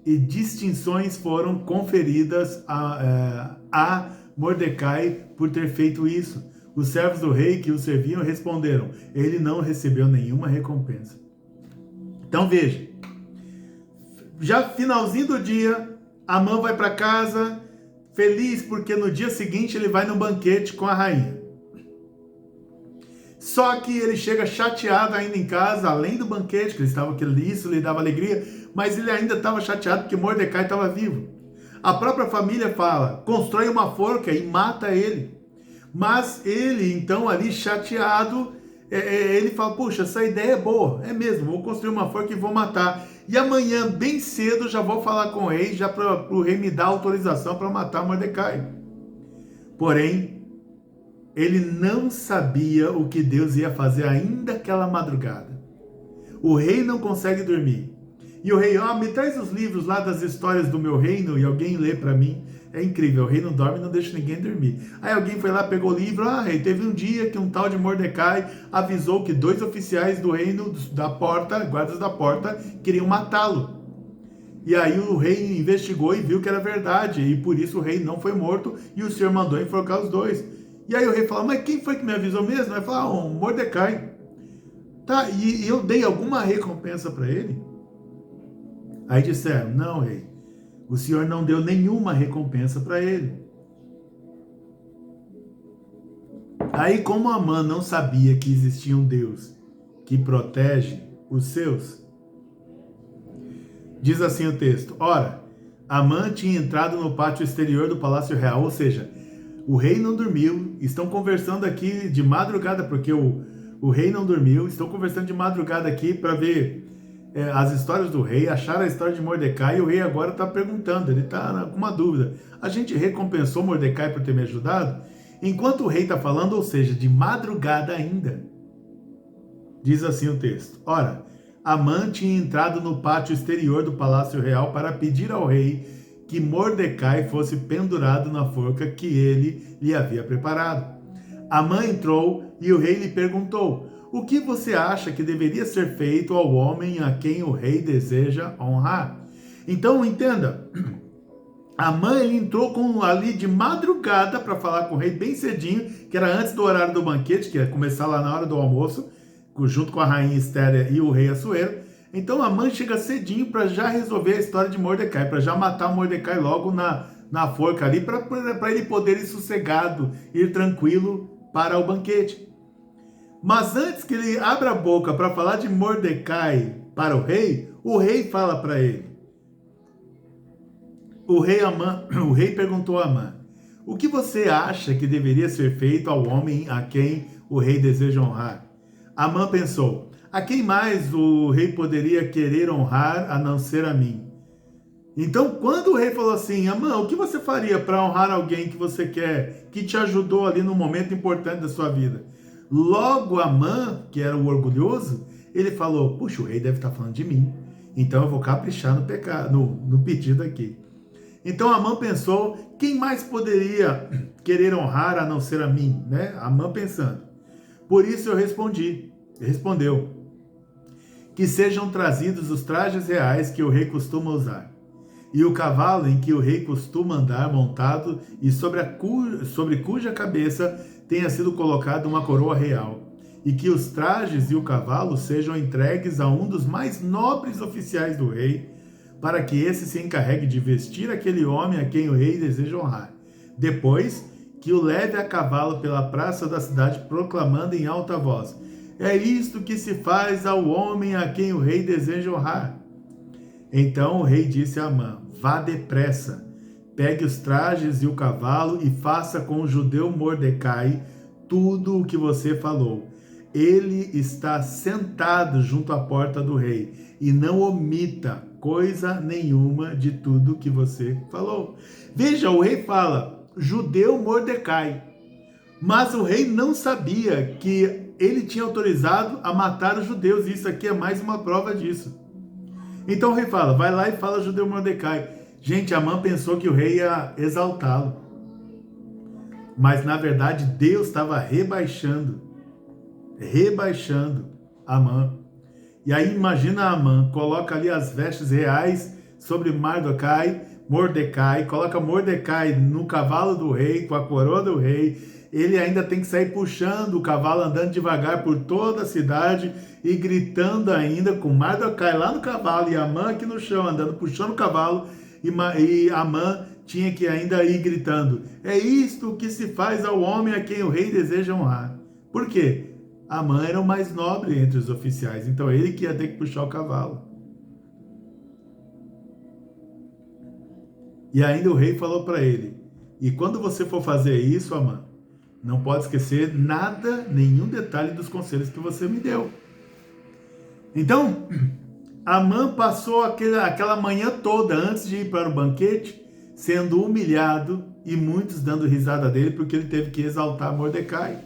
S1: e distinções foram conferidas a Mordecai por ter feito isso? Os servos do rei que o serviam responderam, ele não recebeu nenhuma recompensa. Então veja, já finalzinho do dia, Amã vai para casa, feliz porque no dia seguinte ele vai no banquete com a rainha. Só que ele chega chateado ainda em casa, além do banquete, que ele estava que isso lhe dava alegria, mas ele ainda estava chateado porque Mordecai estava vivo. A própria família fala, constrói uma forca e mata ele. Mas ele, então, ali chateado, ele fala, puxa, essa ideia é boa, é mesmo, vou construir uma forca e vou matar. E amanhã, bem cedo, já vou falar com o rei, já para o rei me dar autorização para matar Mordecai. Porém, ele não sabia o que Deus ia fazer ainda aquela madrugada. O rei não consegue dormir. E o rei, me traz os livros lá das histórias do meu reino e alguém lê para mim. É incrível, o rei não dorme e não deixa ninguém dormir. Aí alguém foi lá, pegou o livro, rei, teve um dia que um tal de Mordecai avisou que 2 oficiais do reino da porta, guardas da porta, queriam matá-lo. E aí o rei investigou e viu que era verdade, e por isso o rei não foi morto, e o Senhor mandou enforcar os 2. E aí o rei falou, mas quem foi que me avisou mesmo? Ele falou, Mordecai. Tá, e eu dei alguma recompensa para ele? Aí disseram, não, rei, o Senhor não deu nenhuma recompensa para ele. Aí, como Amã não sabia que existia um Deus que protege os seus, diz assim o texto, ora, Amã tinha entrado no pátio exterior do palácio real, ou seja, o rei não dormiu, estão conversando aqui de madrugada, porque o rei não dormiu, estão conversando de madrugada aqui para ver as histórias do rei, acharam a história de Mordecai, e o rei agora está perguntando, ele está com uma dúvida, a gente recompensou Mordecai por ter me ajudado? Enquanto o rei está falando, ou seja, de madrugada ainda, diz assim o texto, ora, Amã tinha entrado no pátio exterior do palácio real para pedir ao rei que Mordecai fosse pendurado na forca que ele lhe havia preparado. Amã entrou e o rei lhe perguntou, o que você acha que deveria ser feito ao homem a quem o rei deseja honrar? Então, entenda, Amã ele entrou ali de madrugada para falar com o rei bem cedinho, que era antes do horário do banquete, que ia começar lá na hora do almoço, junto com a rainha Estéria e o rei Assuero. Então Amã chega cedinho para já resolver a história de Mordecai, para já matar Mordecai logo na forca ali, para ele poder ir sossegado, ir tranquilo para o banquete. Mas antes que ele abra a boca para falar de Mordecai para o rei fala para ele. O rei perguntou a Amã, o que você acha que deveria ser feito ao homem a quem o rei deseja honrar? Amã pensou, a quem mais o rei poderia querer honrar a não ser a mim? Então, quando o rei falou assim, Amã, o que você faria para honrar alguém que você quer, que te ajudou ali no momento importante da sua vida? Logo Amã, que era o orgulhoso, ele falou, puxa, o rei deve estar falando de mim, então eu vou caprichar no pedido aqui. Então Amã pensou, quem mais poderia querer honrar a não ser a mim? Né? Amã pensando. Por isso eu respondeu, que sejam trazidos os trajes reais que o rei costuma usar, e o cavalo em que o rei costuma andar montado, e sobre cuja cabeça tenha sido colocada uma coroa real, e que os trajes e o cavalo sejam entregues a um dos mais nobres oficiais do rei, para que esse se encarregue de vestir aquele homem a quem o rei deseja honrar. Depois, que o leve a cavalo pela praça da cidade, proclamando em alta voz, é isto que se faz ao homem a quem o rei deseja honrar. Então o rei disse a Amã, vá depressa, pegue os trajes e o cavalo e faça com o judeu Mordecai tudo o que você falou. Ele está sentado junto à porta do rei, e não omita coisa nenhuma de tudo que você falou. Veja, o rei fala, judeu Mordecai, mas o rei não sabia que ele tinha autorizado a matar os judeus, e isso aqui é mais uma prova disso. Então o rei fala, vai lá e fala judeu Mordecai. Gente, Amã pensou que o rei ia exaltá-lo, mas na verdade Deus estava rebaixando Amã. E aí imagina Amã, coloca ali as vestes reais sobre Mordecai, coloca Mordecai no cavalo do rei, com a coroa do rei, ele ainda tem que sair puxando o cavalo, andando devagar por toda a cidade e gritando ainda com Mordecai lá no cavalo e Amã aqui no chão, andando, puxando o cavalo, e Amã tinha que ainda ir gritando, é isto que se faz ao homem a quem o rei deseja honrar. Por quê? Amã era o mais nobre entre os oficiais, então ele que ia ter que puxar o cavalo. E ainda o rei falou para ele, e quando você for fazer isso, Amã, não pode esquecer nada, nenhum detalhe dos conselhos que você me deu. Então, Amã passou aquela manhã toda, antes de ir para o banquete, sendo humilhado e muitos dando risada dele, porque ele teve que exaltar Mordecai.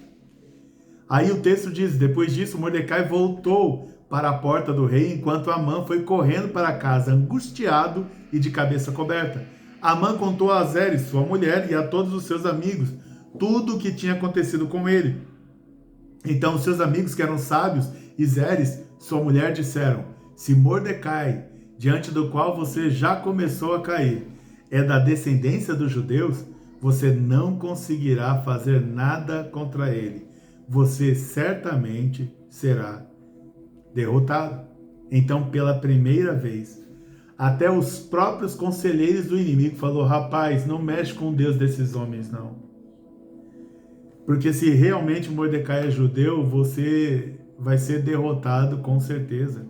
S1: Aí o texto diz, depois disso, Mordecai voltou para a porta do rei, enquanto Amã foi correndo para casa, angustiado e de cabeça coberta. Amã contou a Zeres, sua mulher, e a todos os seus amigos tudo o que tinha acontecido com ele. Então seus amigos, que eram sábios, e Zeres, sua mulher, disseram: se Mordecai, diante do qual você já começou a cair, é da descendência dos judeus, você não conseguirá fazer nada contra ele. Você certamente será derrotado. Então, pela primeira vez, até os próprios conselheiros do inimigo falou: rapaz, não mexe com o Deus desses homens, não. Porque se realmente Mordecai é judeu, você vai ser derrotado com certeza.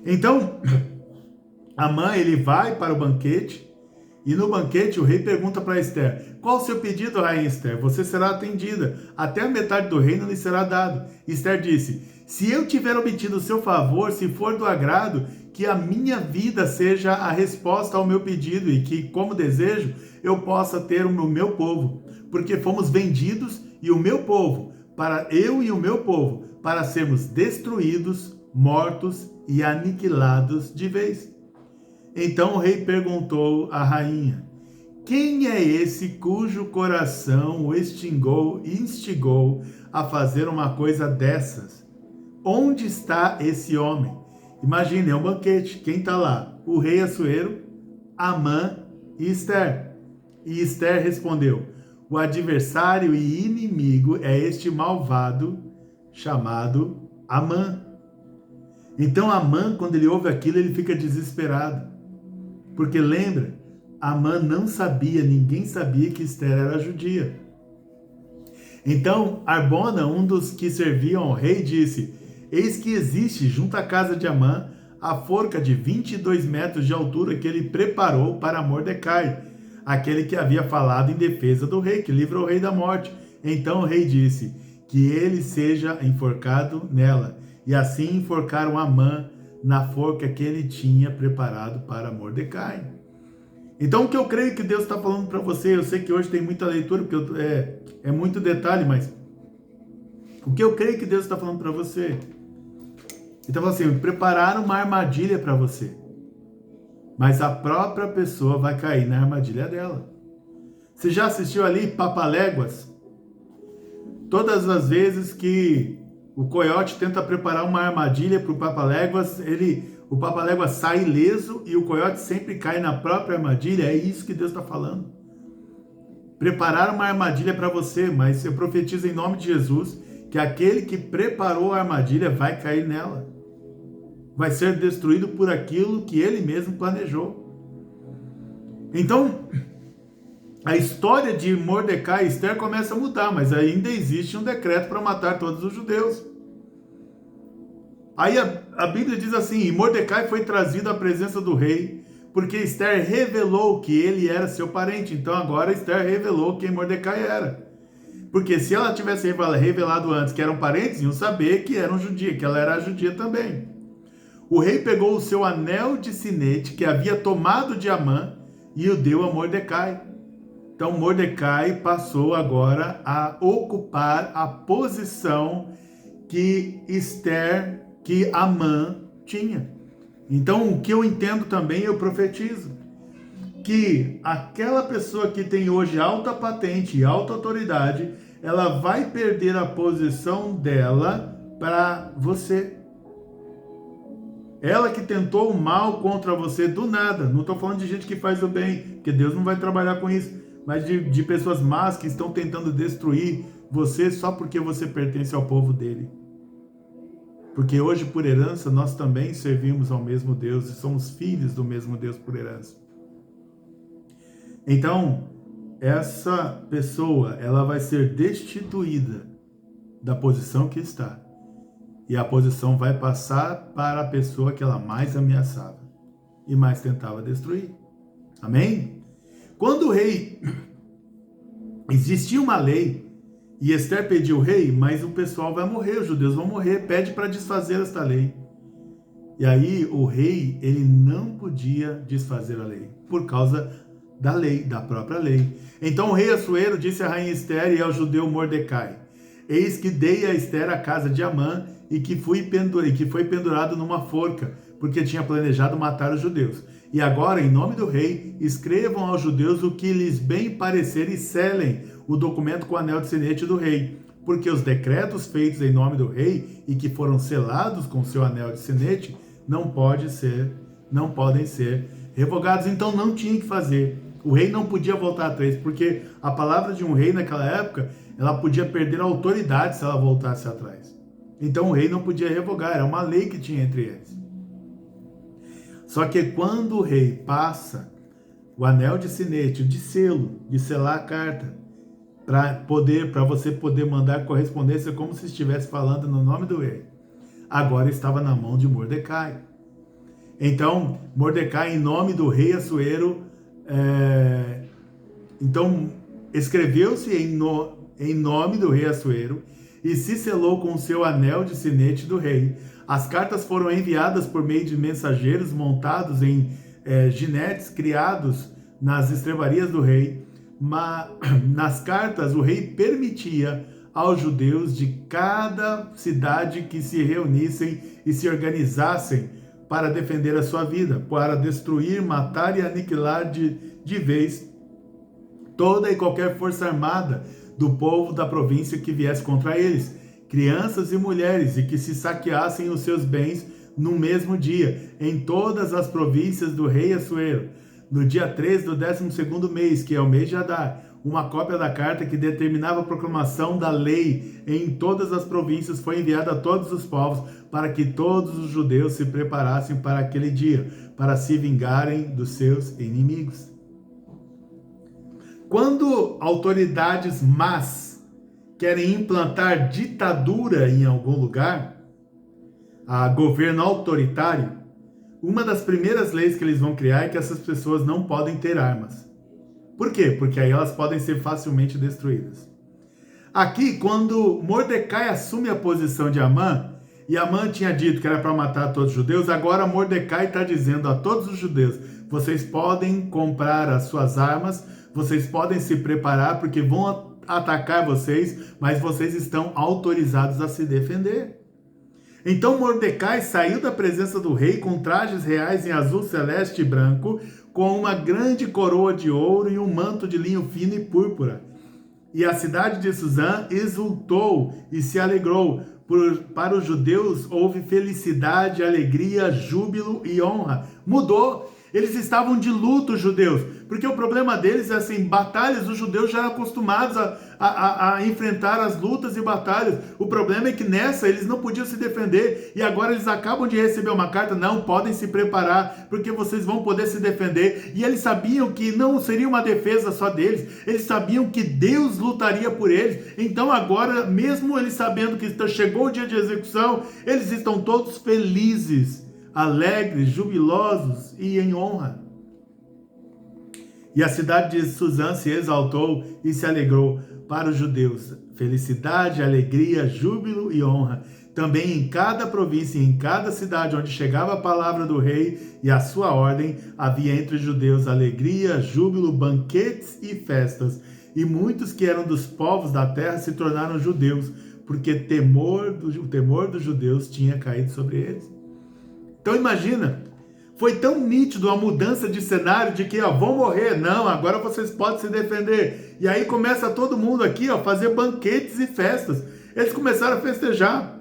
S1: Então, Amã, ele vai para o banquete, e no banquete o rei pergunta para Ester: qual o seu pedido, rainha Ester? Você será atendida, até a metade do reino lhe será dado. Ester disse: se eu tiver obtido o seu favor, se for do agrado, que a minha vida seja a resposta ao meu pedido, e que, como desejo, eu possa ter o meu povo, porque fomos vendidos, e o meu povo, para eu e o meu povo, para sermos destruídos, mortos e aniquilados de vez. Então o rei perguntou à rainha: quem é esse cujo coração o instigou a fazer uma coisa dessas? Onde está esse homem? Imagine, é um banquete. Quem está lá? O rei Assuero, Amã e Ester. E Ester respondeu: o adversário e inimigo é este malvado chamado Amã. Então Amã, quando ele ouve aquilo, ele fica desesperado. Porque lembra, Amã não sabia, ninguém sabia que Ester era judia. Então Arbona, um dos que serviam ao rei, disse: eis que existe junto à casa de Amã a forca de 22 metros de altura que ele preparou para Mordecai, aquele que havia falado em defesa do rei, que livrou o rei da morte. Então o rei disse: que ele seja enforcado nela. E assim enforcaram Amã na forca que ele tinha preparado para Mordecai. Então o que eu creio que Deus está falando para você, eu sei que hoje tem muita leitura, porque é muito detalhe, mas o que eu creio que Deus está falando para você? Então assim, prepararam uma armadilha para você, mas a própria pessoa vai cair na armadilha dela. Você já assistiu ali Papaléguas? Todas as vezes que o coiote tenta preparar uma armadilha para o Papaléguas, o Papaléguas sai ileso e o coiote sempre cai na própria armadilha. É isso que Deus está falando. Preparar uma armadilha para você, mas eu profetizo em nome de Jesus que aquele que preparou a armadilha vai cair nela. Vai ser destruído por aquilo que ele mesmo planejou. Então, a história de Mordecai e Ester começa a mudar, mas ainda existe um decreto para matar todos os judeus. Aí a Bíblia diz assim: e Mordecai foi trazido à presença do rei, porque Ester revelou que ele era seu parente. Então agora Ester revelou quem Mordecai era. Porque se ela tivesse revelado antes que eram parentes, iam saber que eram judia, que ela era judia também. O rei pegou o seu anel de sinete que havia tomado de Amã e o deu a Mordecai. Então Mordecai passou agora a ocupar a posição que Amã tinha. Então o que eu entendo também, eu profetizo, que aquela pessoa que tem hoje alta patente e alta autoridade, ela vai perder a posição dela para você. Ela que tentou o mal contra você do nada, não estou falando de gente que faz o bem, porque Deus não vai trabalhar com isso, mas de pessoas más que estão tentando destruir você só porque você pertence ao povo dele. Porque hoje, por herança, nós também servimos ao mesmo Deus e somos filhos do mesmo Deus por herança. Então, essa pessoa, ela vai ser destituída da posição que está. E a posição vai passar para a pessoa que ela mais ameaçava e mais tentava destruir. Amém? Quando o rei... Existia uma lei, e Ester pediu o rei, mas o pessoal vai morrer, os judeus vão morrer, pede para desfazer esta lei. E aí o rei, ele não podia desfazer a lei, por causa da lei, da própria lei. Então o rei Assuero disse à rainha Ester e ao judeu Mordecai: eis que dei a Ester a casa de Amã e que foi pendurado numa forca, porque tinha planejado matar os judeus. E agora, em nome do rei, escrevam aos judeus o que lhes bem parecer e selem o documento com o anel de sinete do rei, porque os decretos feitos em nome do rei e que foram selados com seu anel de sinete não podem ser revogados. Então não tinha que fazer. O rei não podia voltar atrás, porque a palavra de um rei naquela época, ela podia perder a autoridade se ela voltasse atrás. Então o rei não podia revogar, era uma lei que tinha entre eles. Só que quando o rei passa o anel de sinete, de selo, de selar a carta, para você poder mandar correspondência como se estivesse falando no nome do rei, agora estava na mão de Mordecai. Então, Mordecai, em nome do rei Assuero, então escreveu-se em nome do rei Assuero e se selou com o seu anel de sinete do rei. As cartas foram enviadas por meio de mensageiros montados em jinetes criados nas estrebarias do rei. Nas cartas, o rei permitia aos judeus de cada cidade que se reunissem e se organizassem para defender a sua vida, para destruir, matar e aniquilar de vez toda e qualquer força armada do povo da província que viesse contra eles, crianças e mulheres, e que se saqueassem os seus bens no mesmo dia, em todas as províncias do rei Assuero. No dia 13 do 12º mês, que é o mês de Adar, uma cópia da carta que determinava a proclamação da lei em todas as províncias foi enviada a todos os povos, para que todos os judeus se preparassem para aquele dia, para se vingarem dos seus inimigos. Quando autoridades más querem implantar ditadura em algum lugar, governo autoritário, uma das primeiras leis que eles vão criar é que essas pessoas não podem ter armas. Por quê? Porque aí elas podem ser facilmente destruídas. Aqui, quando Mordecai assume a posição de Amã, e Amã tinha dito que era para matar todos os judeus, agora Mordecai está dizendo a todos os judeus: vocês podem comprar as suas armas, vocês podem se preparar porque vão atacar vocês, mas vocês estão autorizados a se defender. Então Mordecai saiu da presença do rei com trajes reais em azul celeste e branco, com uma grande coroa de ouro e um manto de linho fino e púrpura. E a cidade de Suzã exultou e se alegrou. Para os judeus houve felicidade, alegria, júbilo e honra. Mudou. Eles estavam de luto, os judeus, porque o problema deles é assim, batalhas, os judeus já eram acostumados a enfrentar as lutas e batalhas. O problema é que nessa eles não podiam se defender, e agora eles acabam de receber uma carta: não, podem se preparar, porque vocês vão poder se defender. E eles sabiam que não seria uma defesa só deles, eles sabiam que Deus lutaria por eles. Então agora, mesmo eles sabendo que chegou o dia de execução, eles estão todos felizes, alegres, jubilosos e em honra. E a cidade de Suzã se exaltou e se alegrou. Para os judeus, felicidade, alegria, júbilo e honra. Também em cada província e em cada cidade onde chegava a palavra do rei e a sua ordem, havia entre os judeus alegria, júbilo, banquetes e festas. E muitos que eram dos povos da terra se tornaram judeus, porque o temor dos judeus tinha caído sobre eles. Então imagina, foi tão nítido a mudança de cenário de que vão morrer, não, agora vocês podem se defender. E aí começa todo mundo aqui fazer banquetes e festas. Eles começaram a festejar.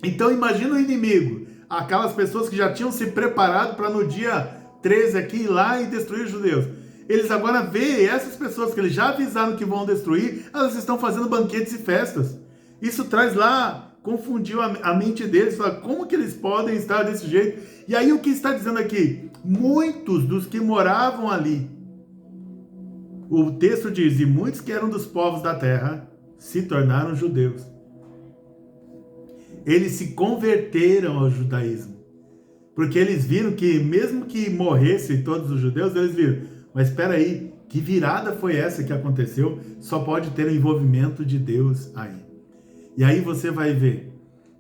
S1: Então imagina o inimigo, aquelas pessoas que já tinham se preparado para no dia 13 aqui ir lá e destruir os judeus. Eles agora veem essas pessoas que eles já avisaram que vão destruir, elas estão fazendo banquetes e festas. Isso traz lá, confundiu a mente deles, fala, como que eles podem estar desse jeito? E aí o que está dizendo aqui? Muitos dos que moravam ali, o texto diz, e muitos que eram dos povos da terra se tornaram judeus. Eles se converteram ao judaísmo, porque eles viram que mesmo que morressem todos os judeus, eles viram, mas espera aí, que virada foi essa que aconteceu? Só pode ter o envolvimento de Deus aí. E aí você vai ver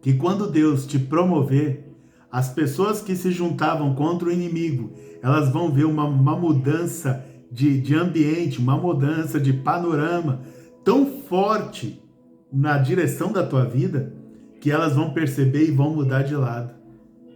S1: que quando Deus te promover, as pessoas que se juntavam contra o inimigo, elas vão ver uma mudança de ambiente, uma mudança de panorama tão forte na direção da tua vida, que elas vão perceber e vão mudar de lado.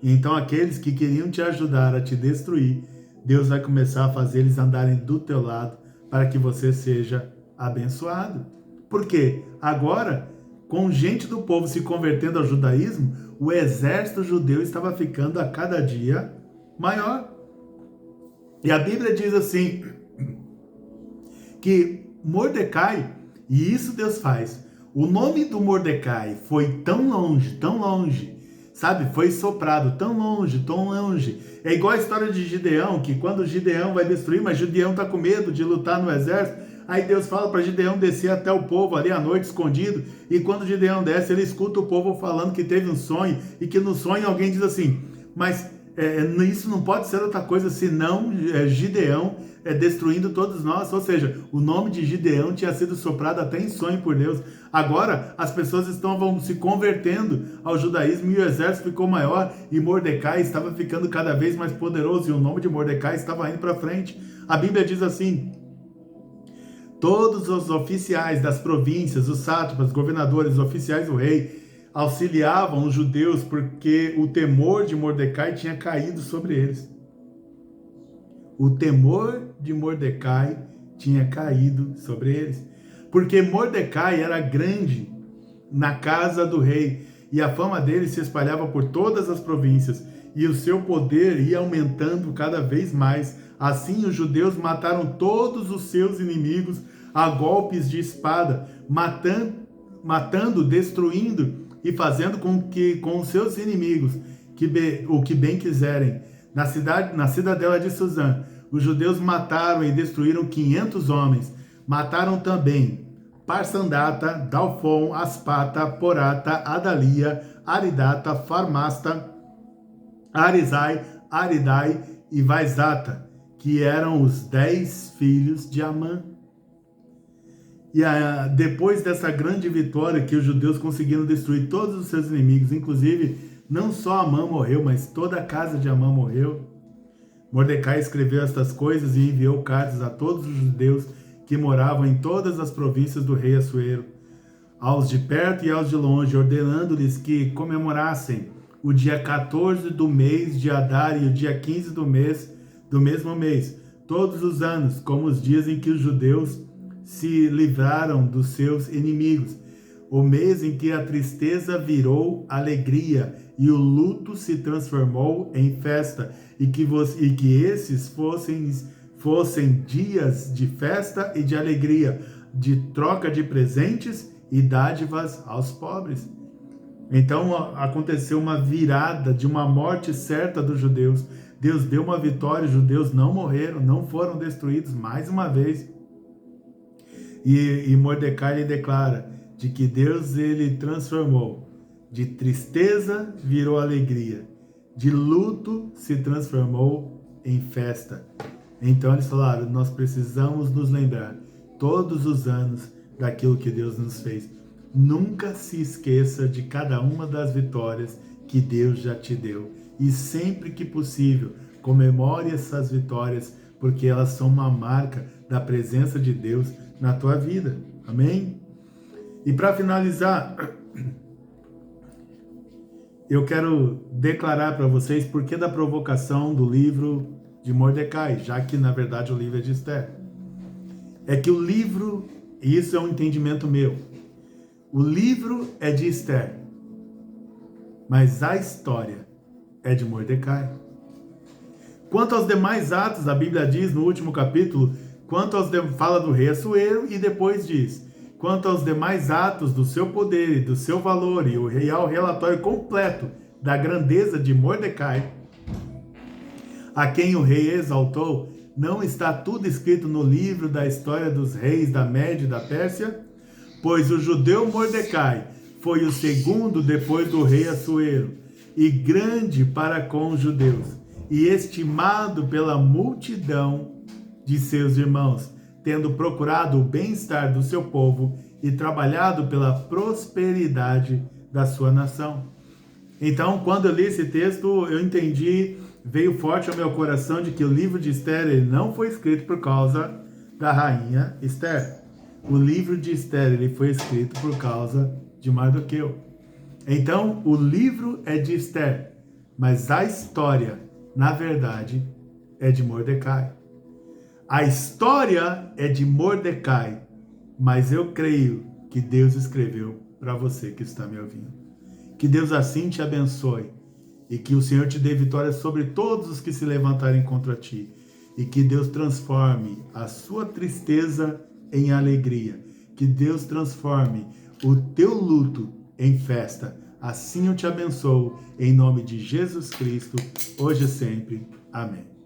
S1: Então aqueles que queriam te ajudar a te destruir, Deus vai começar a fazer eles andarem do teu lado para que você seja abençoado. Por quê? Agora, com gente do povo se convertendo ao judaísmo, o exército judeu estava ficando a cada dia maior. E a Bíblia diz assim, que Mordecai, e isso Deus faz, o nome do Mordecai foi tão longe, sabe? Foi soprado tão longe. É igual a história de Gideão, que quando Gideão vai destruir, mas Gideão está com medo de lutar no exército, aí Deus fala para Gideão descer até o povo ali à noite escondido, e quando Gideão desce, ele escuta o povo falando que teve um sonho, e que no sonho alguém diz assim, mas isso não pode ser outra coisa senão Gideão destruindo todos nós. Ou seja, o nome de Gideão tinha sido soprado até em sonho por Deus. Agora as pessoas vão se convertendo ao judaísmo e o exército ficou maior e Mordecai estava ficando cada vez mais poderoso e o nome de Mordecai estava indo para frente. A Bíblia diz assim, todos os oficiais das províncias, os sátrapas, governadores, os oficiais do rei, auxiliavam os judeus porque o temor de Mordecai tinha caído sobre eles. O temor de Mordecai tinha caído sobre eles. Porque Mordecai era grande na casa do rei e a fama dele se espalhava por todas as províncias e o seu poder ia aumentando cada vez mais. Assim os judeus mataram todos os seus inimigos a golpes de espada, matando, destruindo e fazendo com os seus inimigos o que bem quiserem. Na cidadela de Suzã, os judeus mataram e destruíram 500 homens. Mataram também Parsandata, Dalfon, Aspata, Porata, Adalia, Aridata, Farmasta, Arizai, Aridai e Vaizata, que eram os 10 filhos de Amã. E depois dessa grande vitória que os judeus conseguiram destruir todos os seus inimigos, inclusive não só Amã morreu, mas toda a casa de Amã morreu, Mordecai escreveu estas coisas e enviou cartas a todos os judeus que moravam em todas as províncias do rei Assuero, aos de perto e aos de longe, ordenando-lhes que comemorassem o dia 14 do mês de Adar e o dia 15 do mesmo mês, todos os anos, como os dias em que os judeus se livraram dos seus inimigos, o mês em que a tristeza virou alegria e o luto se transformou em festa, e que esses fossem dias de festa e de alegria, de troca de presentes e dádivas aos pobres. Então aconteceu uma virada de uma morte certa dos judeus. Deus deu uma vitória, os judeus não morreram, não foram destruídos mais uma vez. E Mordecai declara de que Deus ele transformou, de tristeza virou alegria, de luto se transformou em festa. Então eles falaram, nós precisamos nos lembrar todos os anos daquilo que Deus nos fez. Nunca se esqueça de cada uma das vitórias que Deus já te deu. E sempre que possível, comemore essas vitórias, porque elas são uma marca da presença de Deus na tua vida. Amém? E para finalizar, eu quero declarar para vocês por que da provocação do livro de Mordecai, já que na verdade o livro é de Esther. É que o livro, e isso é um entendimento meu, o livro é de Esther, mas a história é de Mordecai. Quanto aos demais atos, a Bíblia diz no último capítulo, fala do rei Assuero e depois diz, quanto aos demais atos do seu poder e do seu valor e o real relatório completo da grandeza de Mordecai, a quem o rei exaltou, não está tudo escrito no livro da história dos reis da Média e da Pérsia? Pois o judeu Mordecai foi o segundo depois do rei Assuero, e grande para com os judeus, e estimado pela multidão de seus irmãos, tendo procurado o bem-estar do seu povo e trabalhado pela prosperidade da sua nação. Então, quando eu li esse texto, eu entendi, veio forte ao meu coração de que o livro de Esther ele não foi escrito por causa da rainha Esther. o livro de Esther ele foi escrito por causa de Mardoqueu. Então, o livro é de Esther, mas a história, na verdade, é de Mordecai. A história é de Mordecai, mas eu creio que Deus escreveu para você que está me ouvindo. Que Deus assim te abençoe e que o Senhor te dê vitória sobre todos os que se levantarem contra ti. E que Deus transforme a sua tristeza em alegria. Que Deus transforme o teu luto em festa. Assim eu te abençoo, em nome de Jesus Cristo, hoje e sempre. Amém.